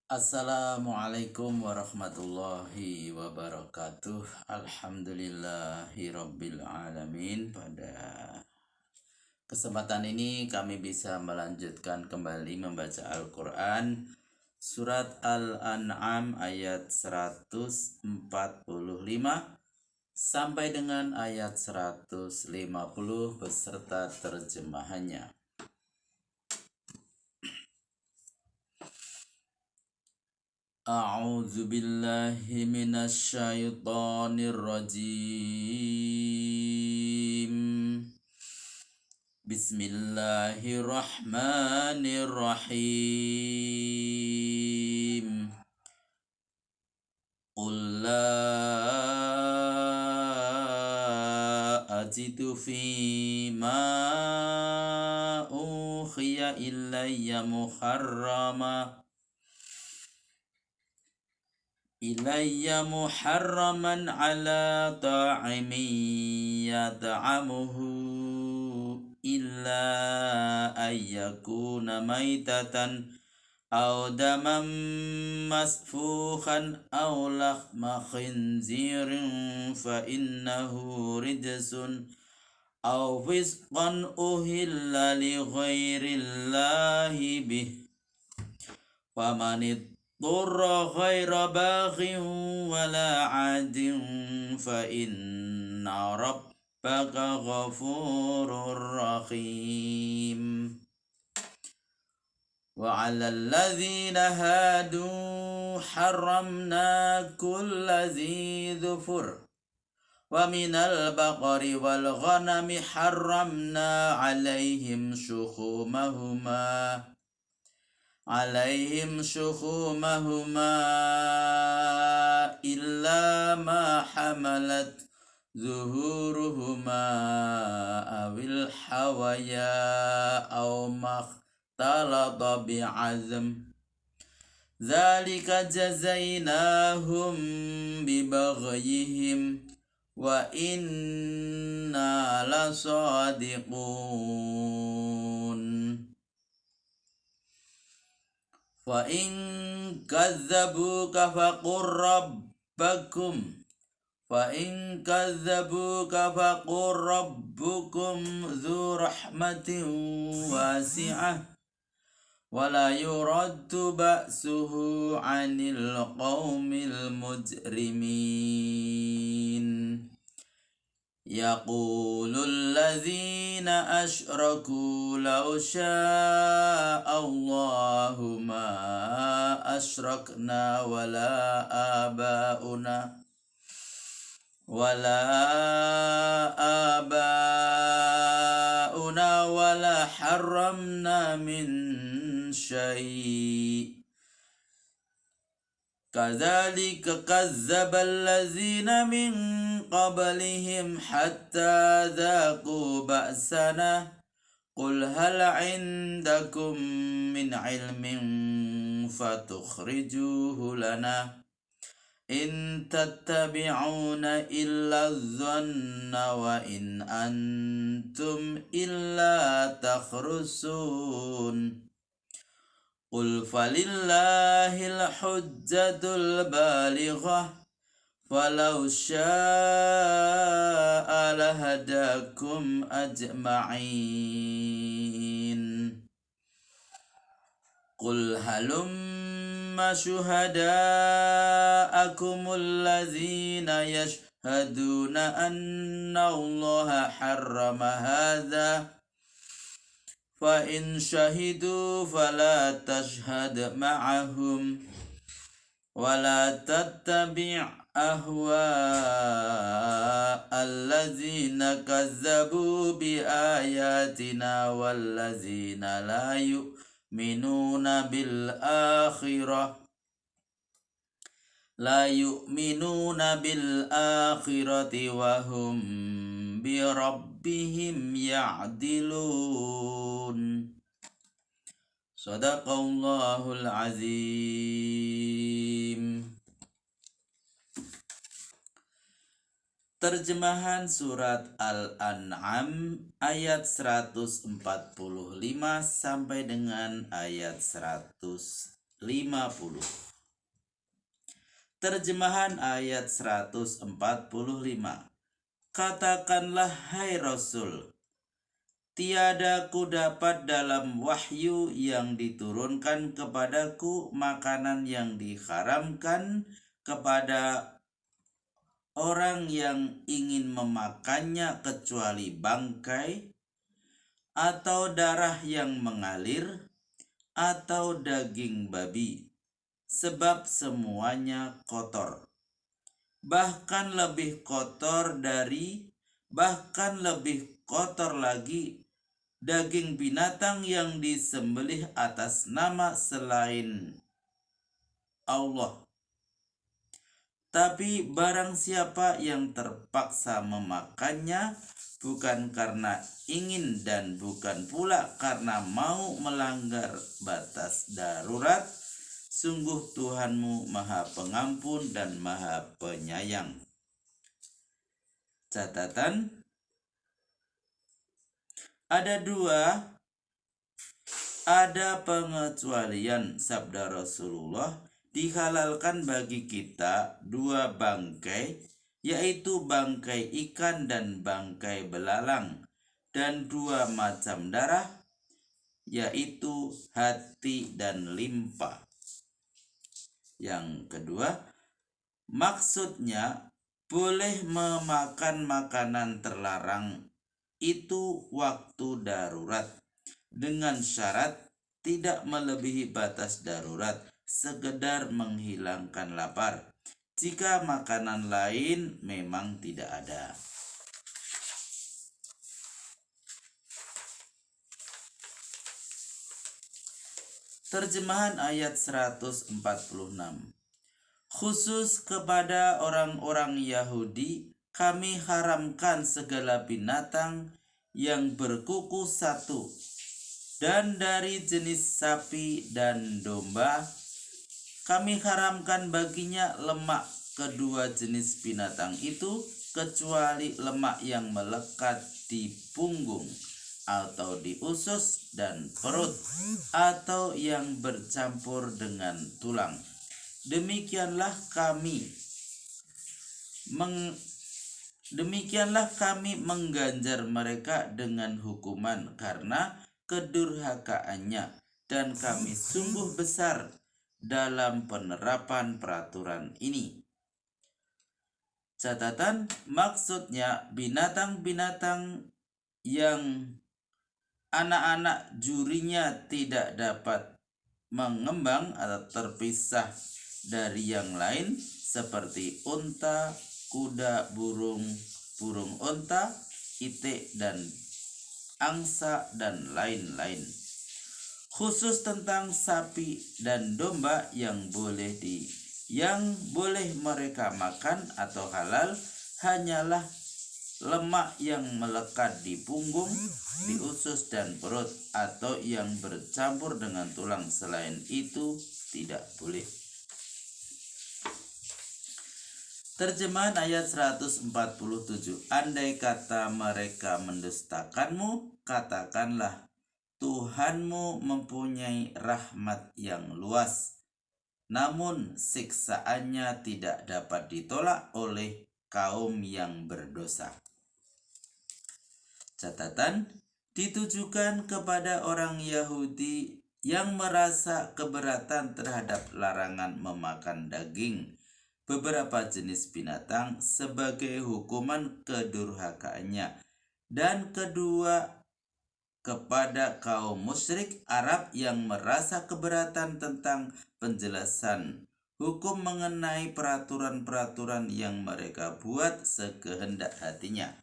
Assalamualaikum warahmatullahi wabarakatuh. Alhamdulillahirabbil alamin. Pada kesempatan ini kami bisa melanjutkan kembali membaca Al-Qur'an surat Al-An'am ayat 145 sampai dengan ayat 150 beserta terjemahannya. A'udzu billahi minasyaitonir rajim. Bismillahirrahmanirrahim. Qul la ajidu fi ma uhiya ilayya muharraman ala ta'imin yat'amuhu illa ayyakuna maitatan aw daman masfuhan aw lahma khinzirin fa innahu rijsun aw fisqan uhilla li ghairillahi bih faman Turra ghaira baghin wala adin fa inna rabbaka ghafurur rahim. Wa 'alal ladzina hadu harramna kulla dzi dzufur wa minal baqari wal ghanami harramna 'alaihim شحومهما إلا ما حملت ظهورهما أو الحوايا أو ما اختلط بعظم ذلك جزيناهم ببغيهم وإنا لصادقون فإن كذبوك فقل ربكم ذو رحمة واسعة ولا يرد بأسه عن القوم المجرمين يقول الذين أشركوا لو شاء الله ما أشركنا ولا آباؤنا ولا حرمنا من شيء كذلك كذب الذين من قبلهم حتى ذاقوا بأسنا قل هل عندكم من علم فتخرجوه لنا إن تتبعون إلا الظن وإن أنتم إلا تخرصون قل فلله الحجة البالغة فلو شاء لهداكم أجمعين قل هلم شهداءكم الذين يشهدون أن الله حرم هذا فإن شهدوا فلا تشهد معهم ولا تتبع أهواء الذين كذبوا بآياتنا والذين لا يؤمنون بالآخرة وهم بربهم يعدلون Sadaqallahul azim. Terjemahan surat Al-An'am ayat 145 sampai dengan ayat 150. Terjemahan ayat 145. Katakanlah hai Rasul, tiada ku dapat dalam wahyu yang diturunkan kepadaku makanan yang diharamkan kepada orang yang ingin memakannya kecuali bangkai, atau darah yang mengalir, atau daging babi, sebab semuanya kotor. Bahkan lebih kotor lagi daging binatang yang disembelih atas nama selain Allah. Tapi barang siapa yang terpaksa memakannya, bukan karena ingin dan bukan pula karena mau melanggar batas darurat, sungguh Tuhanmu Maha Pengampun dan Maha Penyayang. Catatan: ada pengecualian sabda Rasulullah, dihalalkan bagi kita 2 bangkai, yaitu bangkai ikan dan bangkai belalang, dan 2 macam darah, yaitu hati dan limpa. Yang kedua, maksudnya boleh memakan makanan terlarang itu waktu darurat, dengan syarat tidak melebihi batas darurat, sekedar menghilangkan lapar, jika makanan lain memang tidak ada. Terjemahan ayat 146. Khusus kepada orang-orang Yahudi, kami haramkan segala binatang yang berkuku 1, dan dari jenis sapi dan domba, kami haramkan baginya lemak kedua jenis binatang itu, kecuali lemak yang melekat di punggung atau di usus dan perut, atau yang bercampur dengan tulang. Demikianlah kami mengganjar mereka dengan hukuman karena kedurhakaannya, dan kami sungguh besar dalam penerapan peraturan ini. Catatan: maksudnya binatang-binatang yang anak-anak jurinya tidak dapat mengembang atau terpisah dari yang lain, seperti unta, kuda, burung unta, itik dan angsa, dan lain-lain. Khusus tentang sapi dan domba yang boleh mereka makan atau halal, hanyalah lemak yang melekat di punggung, di usus dan perut, atau yang bercampur dengan tulang. Selain itu tidak boleh. Terjemahan ayat 147. Andai kata mereka mendustakanmu, katakanlah, Tuhanmu mempunyai rahmat yang luas, namun siksaannya tidak dapat ditolak oleh kaum yang berdosa. Catatan: ditujukan kepada orang Yahudi yang merasa keberatan terhadap larangan memakan daging beberapa jenis binatang sebagai hukuman kedurhakaannya, dan kedua, kepada kaum musyrik Arab yang merasa keberatan tentang penjelasan hukum mengenai peraturan-peraturan yang mereka buat sekehendak hatinya.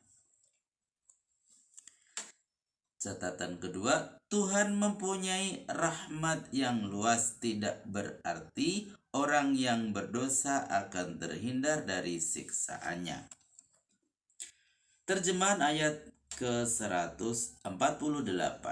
Catatan kedua, Tuhan mempunyai rahmat yang luas tidak berarti orang yang berdosa akan terhindar dari siksaannya. Terjemahan ayat ke-148.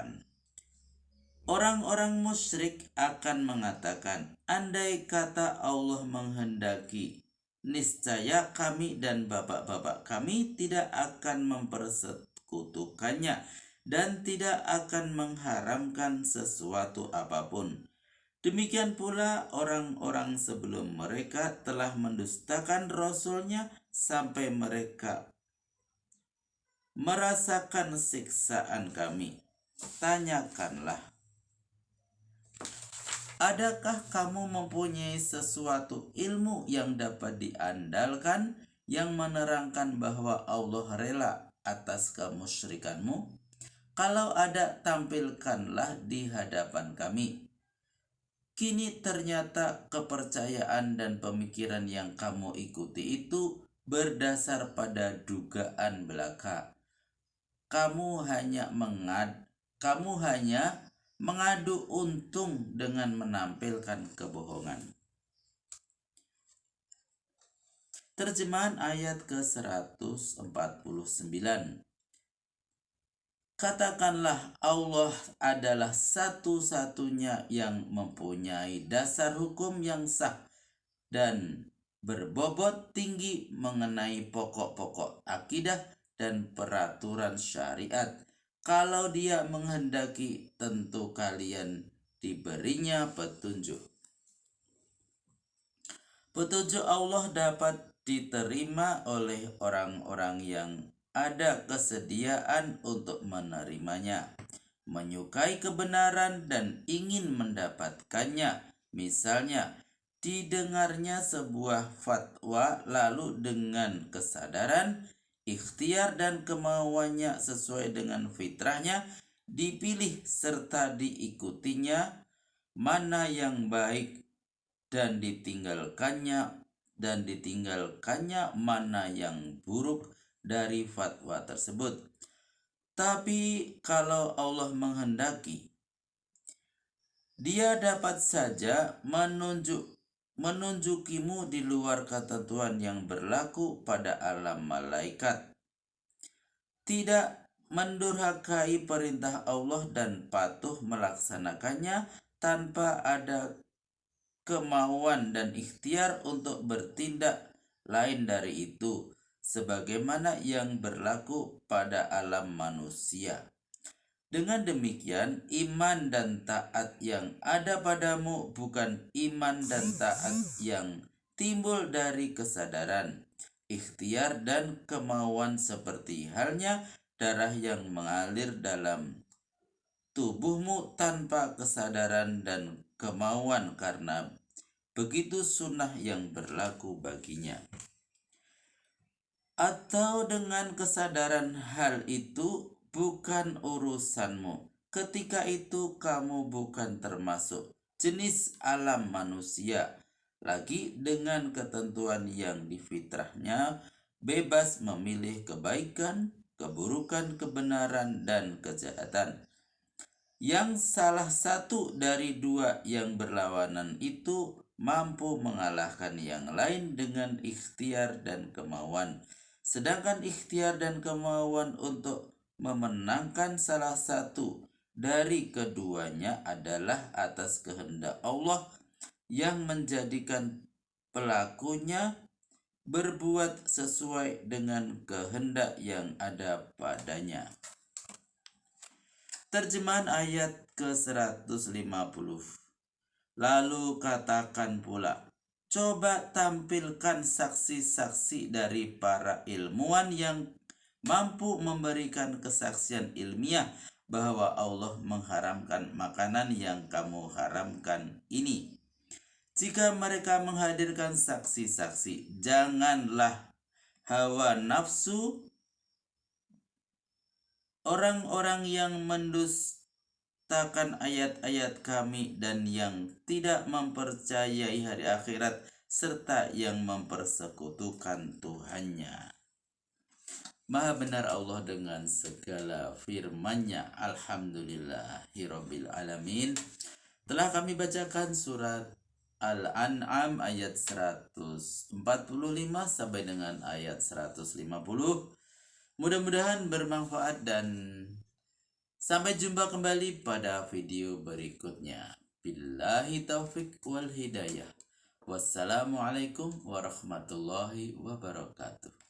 Orang-orang musyrik akan mengatakan, andai kata Allah menghendaki, niscaya kami dan bapak-bapak kami tidak akan mempersekutukannya dan tidak akan mengharamkan sesuatu apapun. Demikian pula orang-orang sebelum mereka telah mendustakan Rasul-Nya sampai mereka merasakan siksaan kami. Tanyakanlah, adakah kamu mempunyai sesuatu ilmu yang dapat diandalkan yang menerangkan bahwa Allah rela atas kemusyrikanmu? Kalau ada, tampilkanlah di hadapan kami. Kini ternyata kepercayaan dan pemikiran yang kamu ikuti itu berdasar pada dugaan belaka. Kamu hanya mengadu untung dengan menampilkan kebohongan. Terjemahan ayat ke-149. Katakanlah, Allah adalah satu-satunya yang mempunyai dasar hukum yang sah dan berbobot tinggi mengenai pokok-pokok akidah dan peraturan syariat. Kalau Dia menghendaki, tentu kalian diberinya petunjuk. Petunjuk Allah dapat diterima oleh orang-orang yang ada kesediaan untuk menerimanya, menyukai kebenaran dan ingin mendapatkannya. Misalnya, didengarnya sebuah fatwa lalu dengan kesadaran, ikhtiar dan kemauannya sesuai dengan fitrahnya dipilih serta diikutinya mana yang baik dan ditinggalkannya mana yang buruk dari fatwa tersebut. Tapi kalau Allah menghendaki, Dia dapat saja menunjukimu di luar ketentuan yang berlaku pada alam malaikat. Tidak mendurhakai perintah Allah dan patuh melaksanakannya tanpa ada kemauan dan ikhtiar untuk bertindak lain dari itu, sebagaimana yang berlaku pada alam manusia. Dengan demikian, iman dan taat yang ada padamu bukan iman dan taat yang timbul dari kesadaran, ikhtiar dan kemauan seperti halnya darah yang mengalir dalam tubuhmu tanpa kesadaran dan kemauan, karena begitu sunnah yang berlaku baginya. Atau dengan kesadaran hal itu bukan urusanmu, ketika itu kamu bukan termasuk jenis alam manusia lagi dengan ketentuan yang difitrahnya bebas memilih kebaikan, keburukan, kebenaran, dan kejahatan. Yang salah satu dari dua yang berlawanan itu mampu mengalahkan yang lain dengan ikhtiar dan kemauan. Sedangkan ikhtiar dan kemauan untuk memenangkan salah satu dari keduanya adalah atas kehendak Allah yang menjadikan pelakunya berbuat sesuai dengan kehendak yang ada padanya. Terjemahan ayat ke-150. Lalu katakan pula, coba tampilkan saksi-saksi dari para ilmuwan yang mampu memberikan kesaksian ilmiah bahwa Allah mengharamkan makanan yang kamu haramkan ini. Jika mereka menghadirkan saksi-saksi, janganlah hawa nafsu orang-orang yang mendustakan ayat-ayat kami dan yang tidak mempercayai hari akhirat serta yang mempersekutukan Tuhannya. Maha benar Allah dengan segala firman-Nya. Alhamdulillahirabbil alamin. Telah kami bacakan surat Al-An'am ayat 145 sampai dengan ayat 150. Mudah-mudahan bermanfaat dan sampai jumpa kembali pada video berikutnya. Billahi taufik wal hidayah. Wassalamualaikum warahmatullahi wabarakatuh.